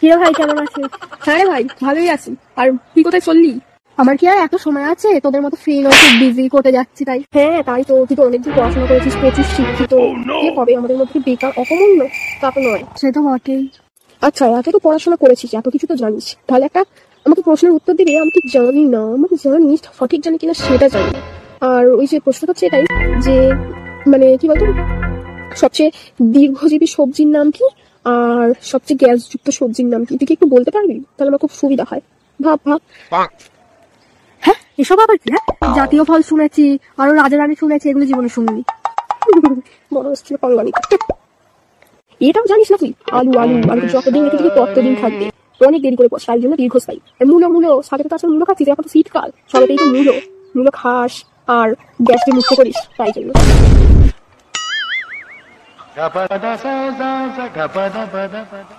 কিরে ভাই, কেমন আছিস? হ্যাঁ রে ভাই, ভালোই আছি। আর তুই কোথায় চললি? আমার কি আর এত সময় আছে? তোদের মতো ফ্রি নয়, খুব বিজি করতে যাচ্ছি তাই। হ্যাঁ তাই তো, তুই তো অনেকদিন পড়াশোনা করেছিস, প্রচুর শিক্ষিত। কে হবে আমাদের মধ্যে বেকার অকমূল্য? তা তো নয়। সে তো বটেই। আচ্ছা, এত তো পড়াশোনা করেছিস, এত কিছু তো জানিস, তাহলে একটা আমাকে প্রশ্নের উত্তর দিবি। আমি ঠিক জানি না, আমাকে জানিস সঠিক জানি কিনা সেটা জানি না। আর ওই যে প্রশ্নটা হচ্ছে এটাই যে, মানে কি বলতো, সবচেয়ে দীর্ঘজীবী সবজির নাম কি, আর সবচেয়ে গ্যাসযুক্ত সবজির নাম কি? তুই কি একটু বলতে পারবি? তাহলে আমার খুব সুবিধা হয়। ভাব ভাব। হ্যাঁ, এসব আবার কি? হ্যাঁ, জাতীয় ফল শুনেছি, আরো রাজা রানী শুনেছি, এগুলো জীবনে শুনিনি। বড় হচ্ছে কলবানি। এটাও জানিস না তুই? আলু আলু আলু যতদিন রেখে দিবি ততদিন থাকবে। অনেক দেরি করে বস, তাই জন্য দীর্ঘস্থায়ী। আর মূলো মূলো সাথে তো আসলে মূলো খাচ্ছিস, এখন তো শীতকাল, সবাই তো মূলো মূলো খাস আর গ্যাসকে মুক্ত করিস, তাই জন্য। Gapada sa sa sa gapada pada pada